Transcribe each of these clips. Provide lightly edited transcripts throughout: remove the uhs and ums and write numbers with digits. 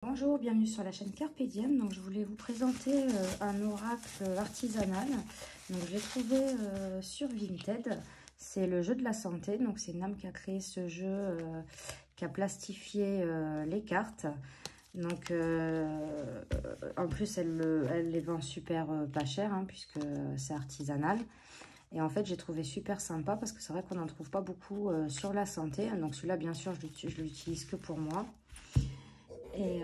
Bonjour, bienvenue sur la chaîne Carpe Diem. Donc, je voulais vous présenter un oracle artisanal. Donc, je l'ai trouvé sur Vinted. C'est le jeu de la santé. Donc, c'est Nam qui a créé ce jeu, qui a plastifié les cartes. Donc, en plus, elle les vend super pas cher, hein, puisque c'est artisanal. Et en fait, j'ai trouvé super sympa parce que c'est vrai qu'on n'en trouve pas beaucoup sur la santé. Donc, celui-là, bien sûr, je l'utilise que pour moi. Et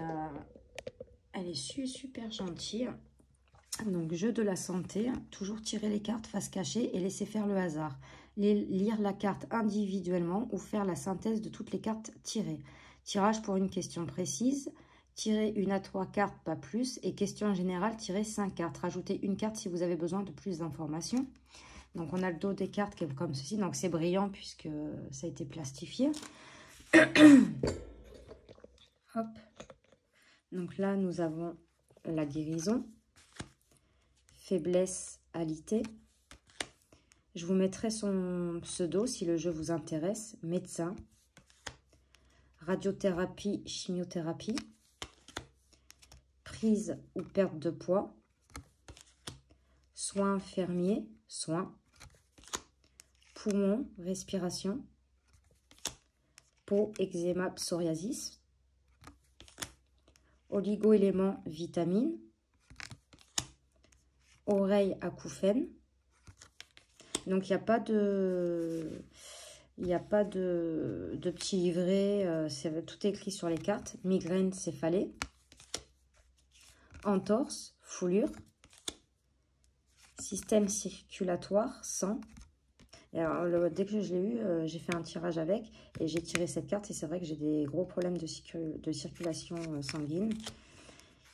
elle est super gentille. Donc, jeu de la santé, toujours tirer les cartes face cachée et laisser faire le hasard. Lire la carte individuellement ou faire la synthèse de toutes les cartes tirées. Tirage pour une question précise. Tirer une à 3 cartes, pas plus. Et question générale, tirer 5 cartes. Rajoutez une carte si vous avez besoin de plus d'informations. Donc, on a le dos des cartes qui est comme ceci. Donc, c'est brillant puisque ça a été plastifié. Hop. Donc là, nous avons la guérison, faiblesse, alité. Je vous mettrai son pseudo si le jeu vous intéresse. Médecin, radiothérapie, chimiothérapie, prise ou perte de poids, soins infirmiers, soins, poumons, respiration, peau, eczéma, psoriasis, oligo-éléments, vitamines, oreille, acouphènes. Donc, il n'y a pas de petit livret, tout est écrit sur les cartes. Migraine, céphalée, entorse, foulure, système circulatoire, sang. Et alors, dès que je l'ai eu, j'ai fait un tirage avec et j'ai tiré cette carte et c'est vrai que j'ai des gros problèmes de circulation sanguine.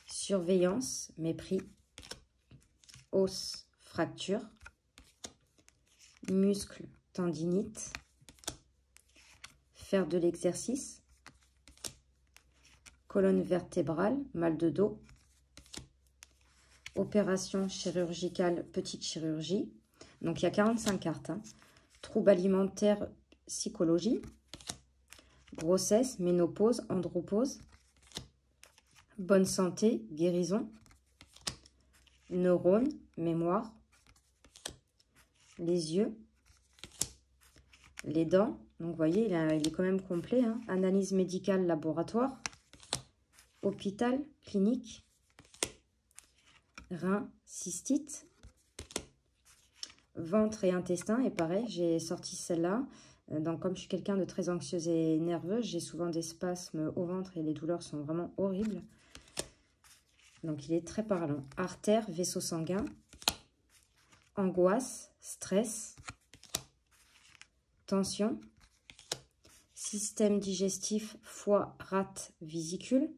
Surveillance, mépris, os, fracture, muscle, tendinite, faire de l'exercice, colonne vertébrale, mal de dos, opération chirurgicale, petite chirurgie. Donc, il y a 45 cartes. Hein. Troubles alimentaires, psychologie, grossesse, ménopause, andropause, bonne santé, guérison, neurones, mémoire, les yeux, les dents. Donc, vous voyez, il est quand même complet. Hein. Analyse médicale, laboratoire, hôpital, clinique, rein, cystite, ventre et intestin. Et pareil, j'ai sorti celle-là. Donc, comme je suis quelqu'un de très anxieuse et nerveuse, j'ai souvent des spasmes au ventre et les douleurs sont vraiment horribles. Donc, il est très parlant. Artère, vaisseau sanguin, angoisse, stress, tension, système digestif, foie, rate, vésicule,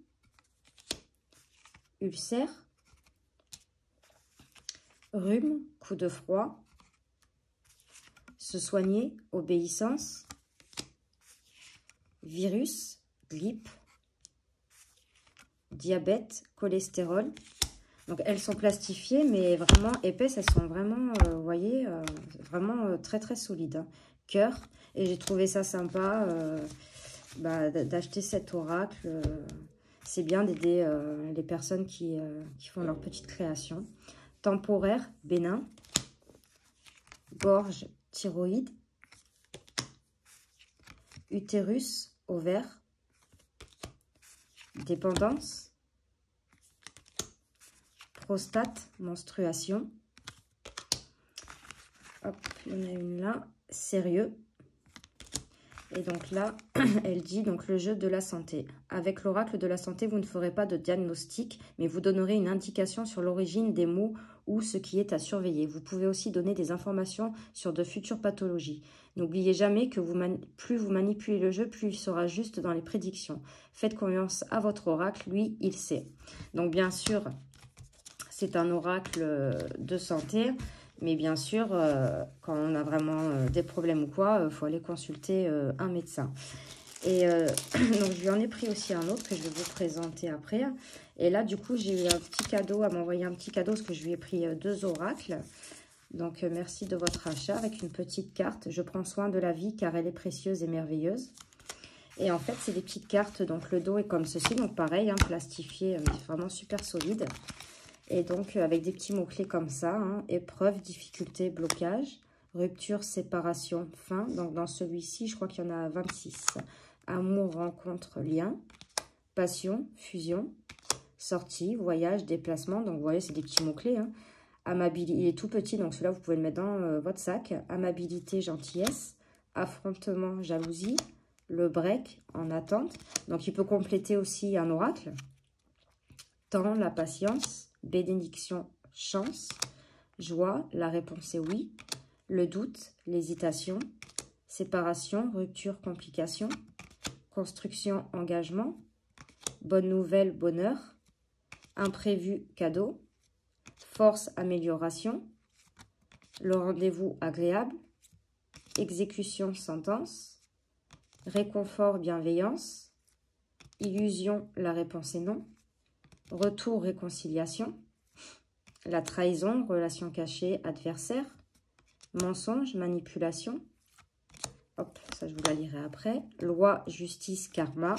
ulcère, rhume, coup de froid, se soigner, obéissance, virus, grippe, diabète, cholestérol. Donc, elles sont plastifiées, mais vraiment épaisses. Elles sont vraiment, vous voyez, vraiment très, très solides. Hein. Cœur. Et j'ai trouvé ça sympa d'acheter cet oracle. C'est bien d'aider les personnes qui font leur petite création. Temporaire, bénin. Gorge, thyroïde. Utérus, ovaire. Dépendance. Prostate, menstruation. Hop, il y en a une là. Sérieux. Et donc là, elle dit donc le jeu de la santé. Avec l'oracle de la santé, vous ne ferez pas de diagnostic, mais vous donnerez une indication sur l'origine des maux ou ce qui est à surveiller. Vous pouvez aussi donner des informations sur de futures pathologies. N'oubliez jamais que plus vous manipulez le jeu, plus il sera juste dans les prédictions. Faites confiance à votre oracle, lui, il sait. Donc bien sûr, c'est un oracle de santé. Mais bien sûr, quand on a vraiment des problèmes ou quoi, il faut aller consulter un médecin. Et donc, je lui en ai pris aussi un autre que je vais vous présenter après. Et là, du coup, j'ai eu un petit cadeau, à m'envoyer un petit cadeau parce que je lui ai pris 2 oracles. Donc, merci de votre achat avec une petite carte. Je prends soin de la vie car elle est précieuse et merveilleuse. Et en fait, c'est des petites cartes. Donc, le dos est comme ceci. Donc, pareil, hein, plastifié, vraiment super solide. Et donc, avec des petits mots-clés comme ça. Hein, épreuve, difficulté, blocage, rupture, séparation, fin. Donc, dans celui-ci, je crois qu'il y en a 26. Amour, rencontre, lien. Passion, fusion. Sortie, voyage, déplacement. Donc, vous voyez, c'est des petits mots-clés. Hein. Amabilité, il est tout petit, donc celui-là, vous pouvez le mettre dans votre sac. Amabilité, gentillesse. Affrontement, jalousie. Le break, en attente. Donc, il peut compléter aussi un oracle. Temps, la patience. Bénédiction, chance. Joie, la réponse est oui. Le doute, l'hésitation. Séparation, rupture, complication. Construction, engagement. Bonne nouvelle, bonheur. Imprévu, cadeau. Force, amélioration. Le rendez-vous, agréable. Exécution, sentence. Réconfort, bienveillance. Illusion, la réponse est non. Retour, réconciliation. La trahison, relation cachée, adversaire. Mensonge, manipulation. Hop, ça je vous la lirai après. Loi, justice, karma.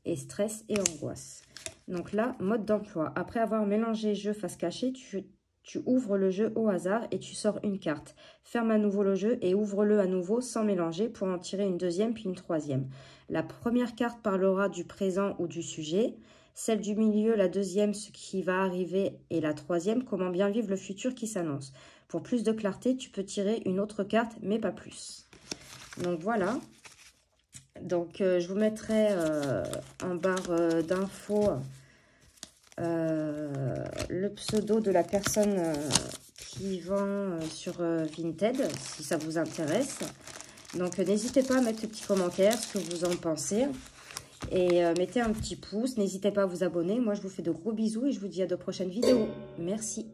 Et stress et angoisse. Donc là, mode d'emploi. Après avoir mélangé jeu face cachée, tu ouvres le jeu au hasard et tu sors une carte. Ferme à nouveau le jeu et ouvre-le à nouveau sans mélanger pour en tirer une deuxième puis une troisième. La première carte parlera du présent ou du sujet. Celle du milieu, la deuxième, ce qui va arriver, et la troisième, comment bien vivre le futur qui s'annonce. Pour plus de clarté, tu peux tirer une autre carte, mais pas plus. Donc voilà. Donc je vous mettrai en barre d'infos le pseudo de la personne qui vend sur Vinted, si ça vous intéresse. Donc n'hésitez pas à mettre le petit commentaire, ce que vous en pensez. Et mettez un petit pouce, n'hésitez pas à vous abonner. Moi, je vous fais de gros bisous et je vous dis à de prochaines vidéos. Merci.